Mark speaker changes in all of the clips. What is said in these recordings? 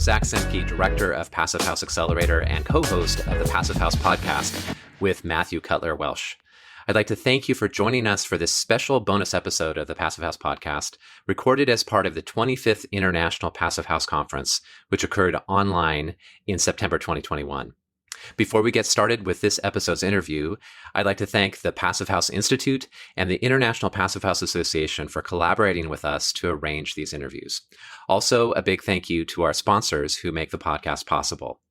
Speaker 1: Zach Semke, Director of Passive House Accelerator and co-host of the Passive House podcast with Matthew Cutler Welsh. I'd like to thank you for joining us for this special bonus episode of the Passive House podcast, recorded as part of the 25th International Passive House Conference, which occurred online in September 2021. Before we get started with this episode's interview, I'd like to thank the Passive House Institute and the International Passive House Association for collaborating with us to arrange these interviews. Also, a big thank you to our sponsors who make the podcast possible.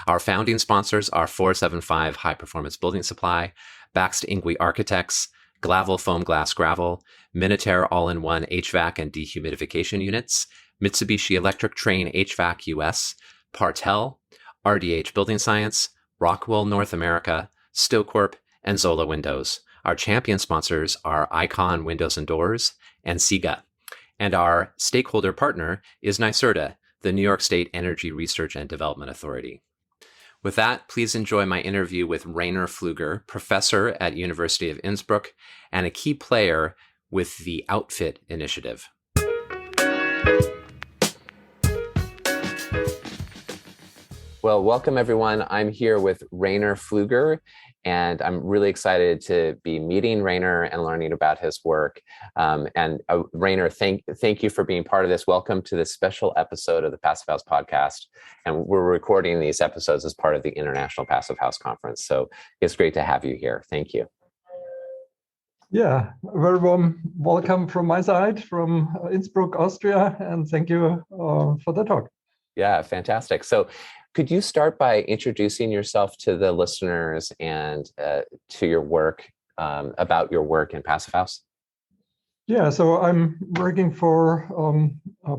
Speaker 1: Our founding sponsors are 475 High Performance Building Supply, Baxt Ingwe Architects, Glavel Foam Glass Gravel, Minutair All-in-One HVAC and Dehumidification Units, Mitsubishi Electric Train HVAC US, Partel, RDH Building Science, Rockwell North America, Stocorp, and Zola Windows. Our champion sponsors are Icon Windows and Doors and SIGA. And our stakeholder partner is NYSERDA, the New York State Energy Research and Development Authority. With that, please enjoy my interview with Rainer Pfluger, professor at University of Innsbruck and a key player with the Outfit Initiative. Well, welcome everyone. I'm here with Rainer Pfluger, and I'm really excited to be meeting Rainer and learning about his work. Rainer, thank you for being part of this. Welcome to this special episode of the Passive House podcast. And we're recording these episodes as part of the International Passive House Conference. So it's great to have you here. Thank you.
Speaker 2: Yeah, a very warm welcome from my side, from Innsbruck, Austria, and thank you for the talk.
Speaker 1: Yeah, fantastic. So could you start by introducing yourself to the listeners and to your work, about your work in Passive House?
Speaker 2: Yeah, so I'm working for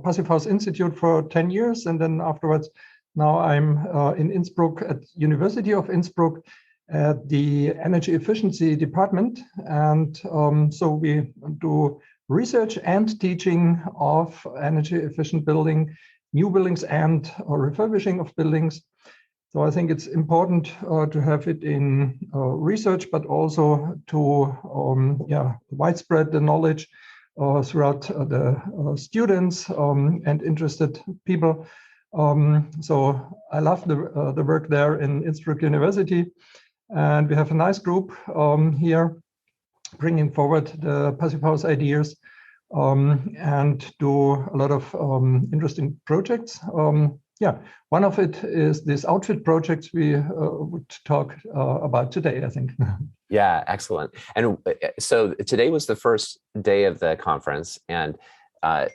Speaker 2: Passive House Institute for 10 years, and then afterwards, now I'm in Innsbruck at University of Innsbruck at the Energy Efficiency Department. And so we do research and teaching of energy efficient building, new buildings and refurbishing of buildings. So I think it's important to have it in research, but also to widespread the knowledge throughout the students and interested people. So I love the work there in Innsbruck University, and we have a nice group here bringing forward the Passive House ideas. And do a lot of interesting projects. One of it is this outfit project we would talk about today, I think.
Speaker 1: Yeah, excellent. And so today was the first day of the conference, and I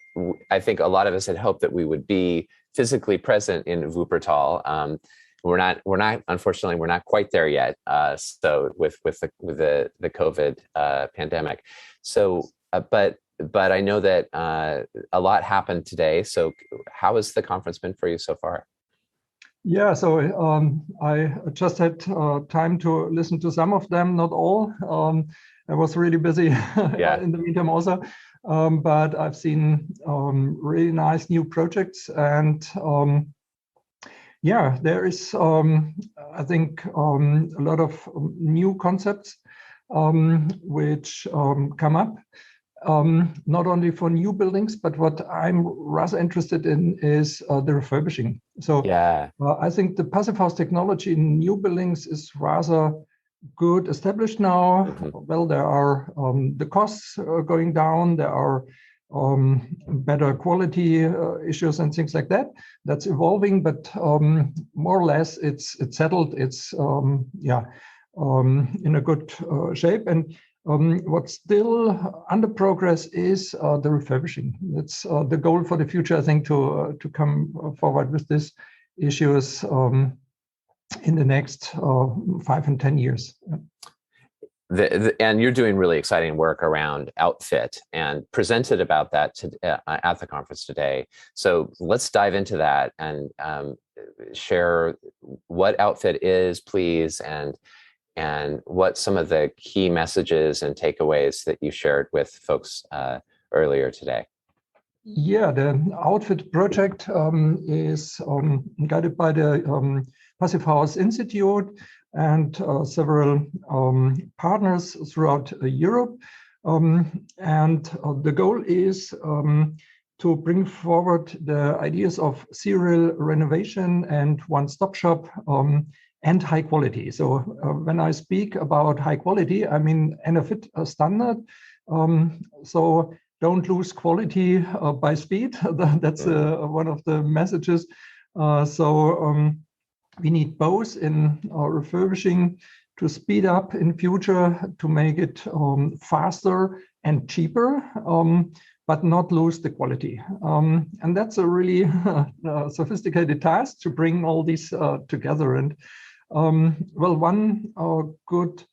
Speaker 1: think a lot of us had hoped that we would be physically present in Wuppertal. We're not. Unfortunately, we're not quite there yet. So with the COVID pandemic. So, but I know that a lot happened today. So how has the conference been for you so far?
Speaker 2: Yeah, so I just had time to listen to some of them, not all. I was really busy in the meantime also. But I've seen really nice new projects. And there is, I think, a lot of new concepts which come up. Not only for new buildings, but what I'm rather interested in is the refurbishing. So I think the Passive House technology in new buildings is rather good established now. Mm-hmm. Well, there are the costs going down. There are better quality issues and things like that. That's evolving, but more or less it's settled. It's in a good shape. And what's still under progress is the refurbishing. It's the goal for the future, I think, to come forward with these issues in the next 5 and 10 years.
Speaker 1: And you're doing really exciting work around Outfit and presented about that at the conference today. So let's dive into that and share what Outfit is, please, and what some of the key messages and takeaways that you shared with folks earlier today.
Speaker 2: Yeah, the Outfit project is guided by the Passive House Institute and several partners throughout Europe. And the goal is to bring forward the ideas of serial renovation and one-stop shop and high quality. So when I speak about high quality, I mean NFIT standard. So don't lose quality by speed. That's one of the messages. We need both in refurbishing to speed up in future, to make it faster and cheaper, but not lose the quality. And that's a really sophisticated task to bring all these together. And well, one good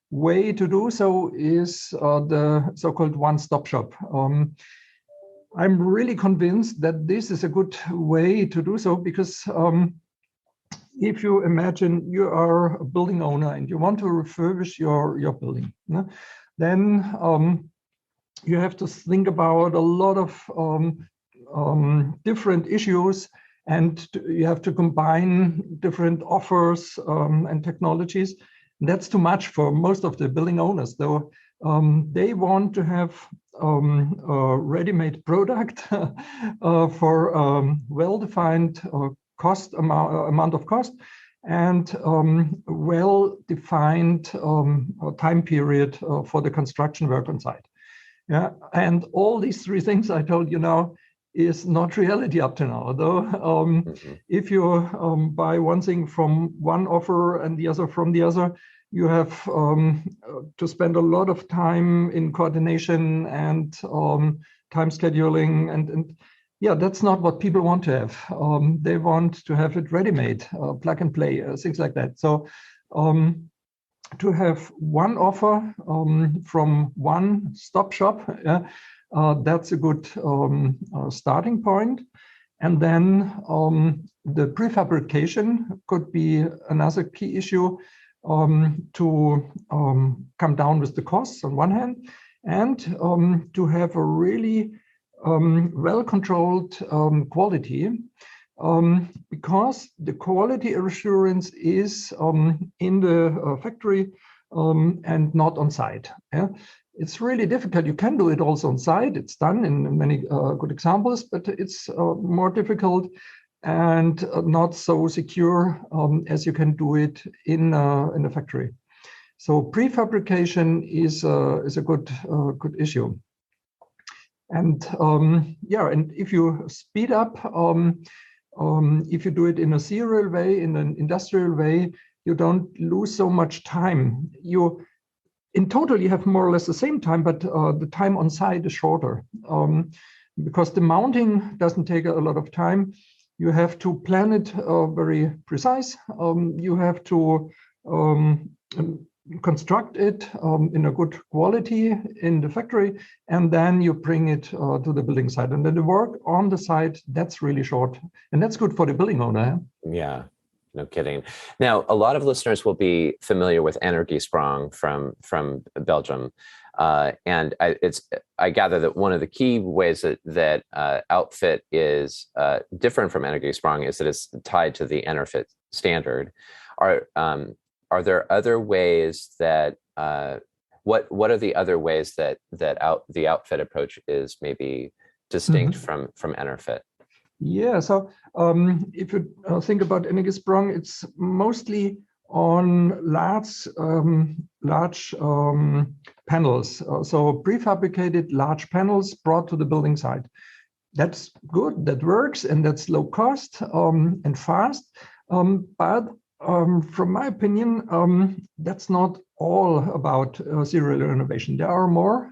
Speaker 2: way to do so is the so-called one-stop shop. I'm really convinced that this is a good way to do so, because if you imagine you are a building owner and you want to refurbish your building, then you have to think about a lot of different issues, and you have to combine different offers and technologies. That's too much for most of the building owners, though. They want to have a ready-made product for well-defined amount of cost and well-defined time period for the construction work on site. Yeah, and all these three things I told you now is not reality up to now. Though, if you buy one thing from one offer and the other from the other, you have to spend a lot of time in coordination and time scheduling, and yeah, that's not what people want to have. They want to have it ready-made, plug and play, things like that. So to have one offer from one stop shop, that's a good starting point. And then the prefabrication could be another key issue to come down with the costs on one hand, and to have a really well-controlled quality, because the quality assurance is in the factory and not on site. Yeah? It's really difficult. You can do it also on site. It's done in many good examples, but it's more difficult and not so secure as you can do it in a factory. So prefabrication is a good issue. And yeah, and if you speed up, if you do it in a serial way, in an industrial way, you don't lose so much time. In total, you have more or less the same time, but the time on site is shorter because the mounting doesn't take a lot of time. You have to plan it very precise. You have to construct it in a good quality in the factory, and then you bring it to the building site. And then the work on the site, that's really short. And that's good for the building owner.
Speaker 1: Yeah, no kidding. Now, a lot of listeners will be familiar with Energiesprong from Belgium. And I gather that one of the key ways that outfit is different from Energiesprong is that it's tied to the EnerFit standard. Are there other ways that what are the other ways that the outfit approach is maybe distinct from EnerFit?
Speaker 2: Yeah, so if you think about Energiesprong, it's mostly on large panels. So prefabricated large panels brought to the building site. That's good, that works, and that's low cost and fast. But from my opinion, that's not all about serial renovation. There are more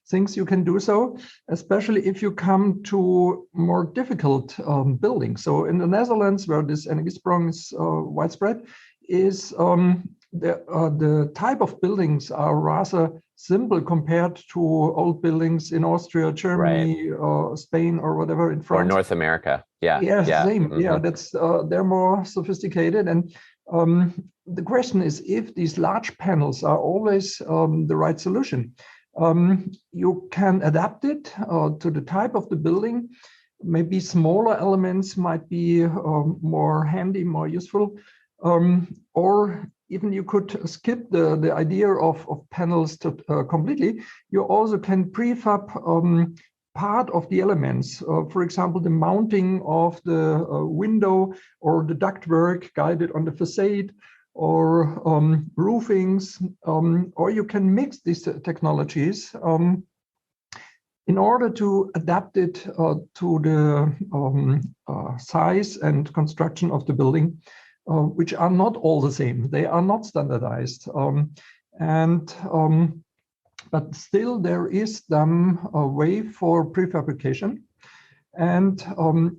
Speaker 2: things you can do so, especially if you come to more difficult buildings. So in the Netherlands, where this Energiesprong is widespread, is the type of buildings are rather simple compared to old buildings in Austria, Germany, right, Spain, or whatever in France.
Speaker 1: Or North America. Yeah.
Speaker 2: Same. Mm-hmm. Yeah, that's they're more sophisticated. And the question is if these large panels are always the right solution. You can adapt it to the type of the building. Maybe smaller elements might be more handy, more useful. Or even you could skip the idea of panels to completely. You also can prefab part of the elements. For example, the mounting of the window or the ductwork guided on the facade, or roofings, or you can mix these technologies in order to adapt it to the size and construction of the building, which are not all the same. They are not standardized. But still there is a way for prefabrication. And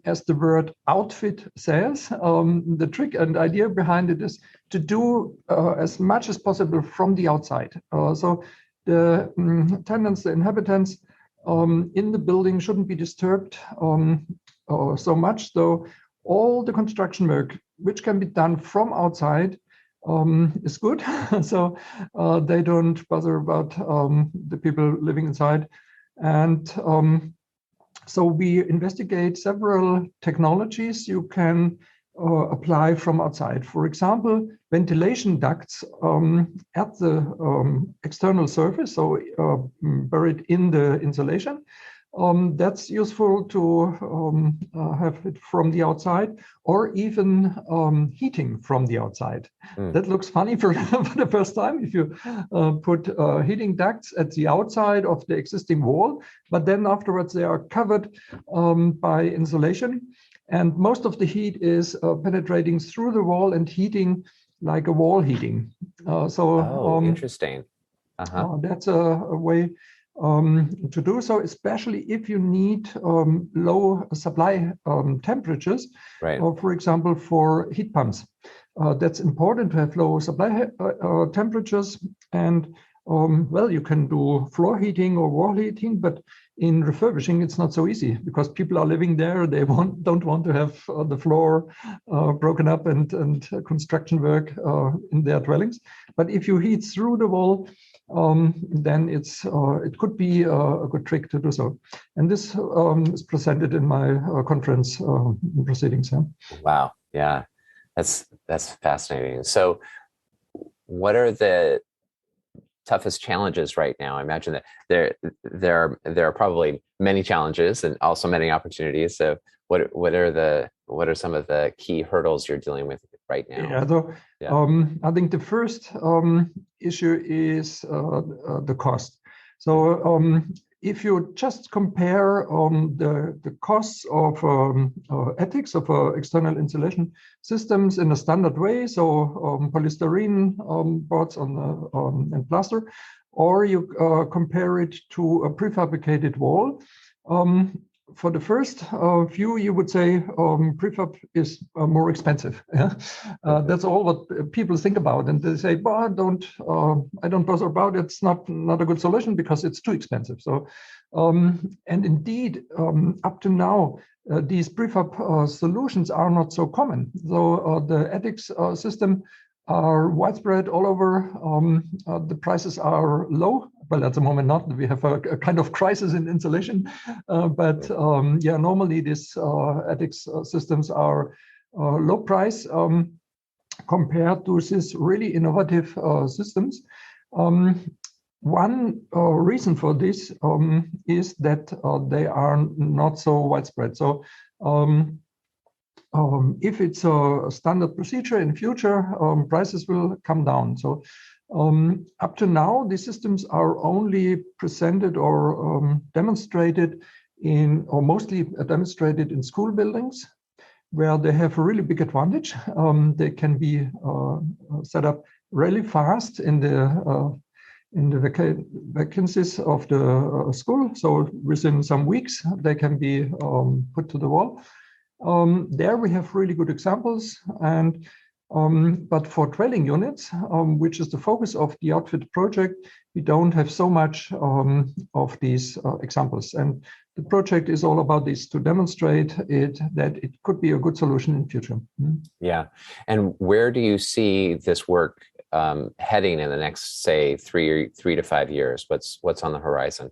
Speaker 2: as the word outfit says, the trick and idea behind it is to do as much as possible from the outside. So the tenants, the inhabitants in the building shouldn't be disturbed so much. So all the construction work, which can be done from outside, is good. So they don't bother about the people living inside. And so we investigate several technologies you can apply from outside. For example, ventilation ducts at the external surface, so buried in the insulation. That's useful to have it from the outside, or even heating from the outside. That looks funny for the first time if you put heating ducts at the outside of the existing wall, but then afterwards they are covered by insulation, and most of the heat is penetrating through the wall and heating like a wall heating.
Speaker 1: Interesting.
Speaker 2: That's a way to do so, especially if you need low supply temperatures,
Speaker 1: right.
Speaker 2: For example, for heat pumps. That's important to have low supply temperatures. And well, you can do floor heating or wall heating, but in refurbishing, it's not so easy because people are living there. They don't want to have the floor broken up and construction work in their dwellings. But if you heat through the wall, then it could be a good trick to do so. And this is presented in my conference proceedings. Yeah.
Speaker 1: Wow. Yeah, that's fascinating. So what are the toughest challenges right now? I imagine that there are probably many challenges and also many opportunities. So what are some of the key hurdles you're dealing with right now?
Speaker 2: I think the first issue is the cost. So if you just compare the costs of attics of external insulation systems in a standard way, so polystyrene boards and plaster, or you compare it to a prefabricated wall, for the first view, you would say prefab is more expensive. Yeah? That's all what people think about, and they say, "Well, I don't bother about it. It's not a good solution because it's too expensive." So, and indeed, up to now, these prefab solutions are not so common. So the attics system are widespread all over. The prices are low. Well, at the moment not. We have a kind of crisis in insulation, but normally these attics systems are low price compared to these really innovative systems. One reason for this is that they are not so widespread. So if it's a standard procedure in future, prices will come down. So up to now, these systems are only presented or demonstrated or mostly demonstrated in school buildings, where they have a really big advantage. They can be set up really fast in the vacancies of the school. So within some weeks, they can be put to the wall. There we have really good examples, and but for dwelling units, which is the focus of the outfit project, we don't have so much of these examples. And the project is all about this, to demonstrate that it could be a good solution in future.
Speaker 1: Yeah. And where do you see this work heading in the next, say, 3 to 5 years? What's on the horizon?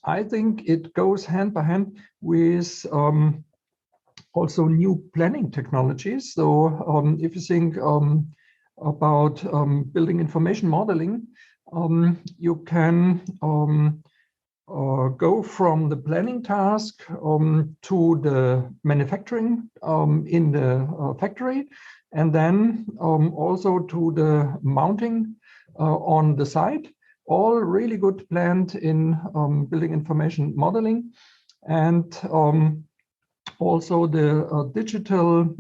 Speaker 2: I think it goes hand by hand with also new planning technologies. So if you think about building information modeling, you can go from the planning task to the manufacturing in the factory, and then also to the mounting on the site. All really good planned in building information modeling. And also the digital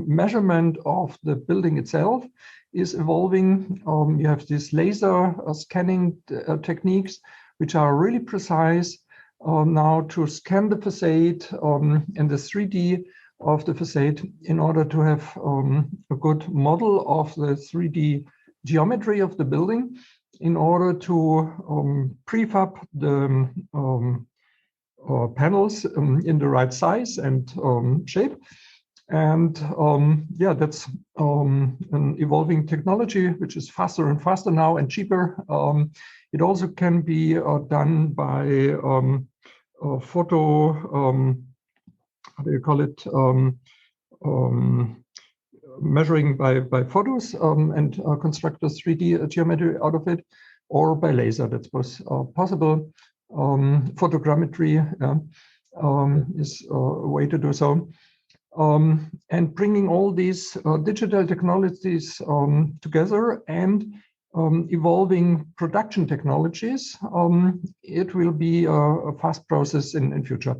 Speaker 2: measurement of the building itself is evolving. You have these laser scanning techniques, which are really precise now to scan the facade and the 3D of the facade in order to have a good model of the 3D geometry of the building in order to prefab the panels in the right size and shape. And yeah, that's an evolving technology, which is faster and faster now and cheaper. It also can be done by photo, how do you call it? Measuring by photos and construct a 3D geometry out of it, or by laser. That was possible. Photogrammetry is a way to do so. And bringing all these digital technologies together and evolving production technologies, it will be a fast process in future.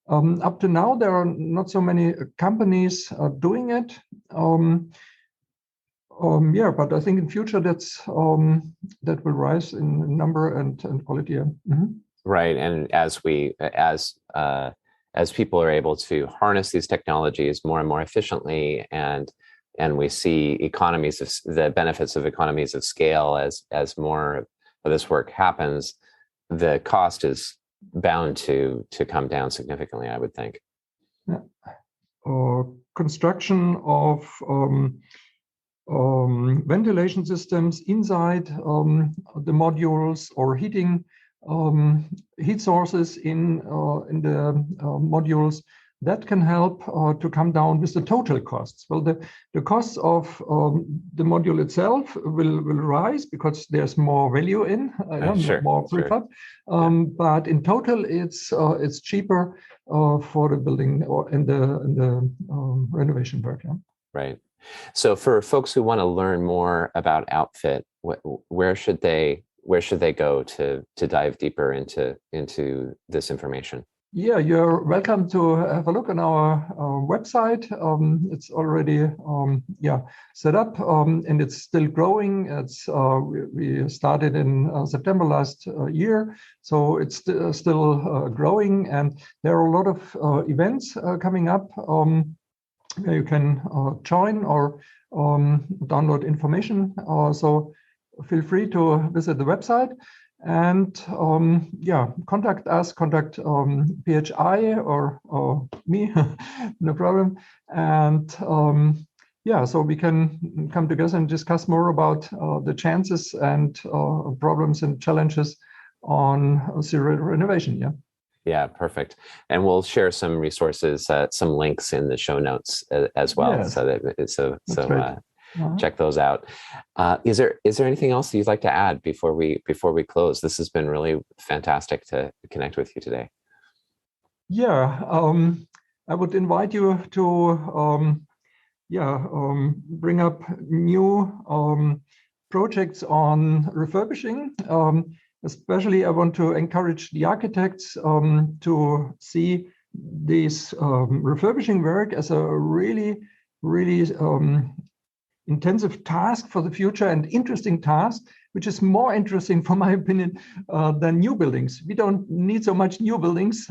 Speaker 2: Up to now, there are not so many companies doing it. Yeah, but I think in future that will rise in number and quality. Mm-hmm.
Speaker 1: Right, and as people are able to harness these technologies more and more efficiently, and we see the benefits of economies of scale as more of this work happens, the cost is bound to come down significantly, I would think.
Speaker 2: Yeah. Construction of ventilation systems inside the modules, or heating heat sources in the modules, that can help to come down with the total costs. Well, the costs of the module itself will rise because there's more value in,
Speaker 1: sure,
Speaker 2: more prefab.
Speaker 1: Sure.
Speaker 2: But in total, it's cheaper for the building or in the renovation work. Yeah.
Speaker 1: Right. So for folks who want to learn more about Outfit, where should they go to dive deeper into this information?
Speaker 2: Yeah, you're welcome to have a look on our website. It's already set up and it's still growing. It's we started in September last year, so it's still growing, and there are a lot of events coming up where you can join or download information. So feel free to visit the website. And contact us, contact PHI or me, no problem. And so we can come together and discuss more about the chances and problems and challenges on serial renovation. Yeah.
Speaker 1: Yeah, perfect. And we'll share some resources, some links in the show notes as well. Yes. Check those out. Is there anything else you'd like to add before we close? This has been really fantastic to connect with you today.
Speaker 2: Yeah, I would invite you to bring up new projects on refurbishing. Especially, I want to encourage the architects to see this refurbishing work as a really intensive task for the future and interesting task, which is more interesting, for my opinion, than new buildings. We don't need so much new buildings.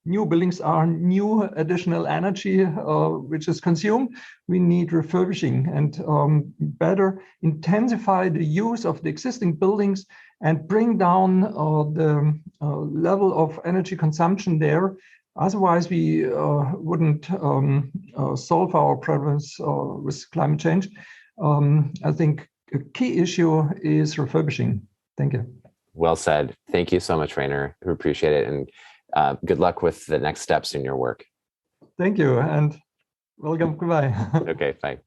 Speaker 2: New buildings are new additional energy which is consumed. We need refurbishing and better intensify the use of the existing buildings and bring down the level of energy consumption there. Otherwise, we wouldn't solve our problems with climate change. I think a key issue is refurbishing. Thank you.
Speaker 1: Well said. Thank you so much, Rainer. We appreciate it. And good luck with the next steps in your work.
Speaker 2: Thank you. And welcome. Goodbye.
Speaker 1: Okay, bye.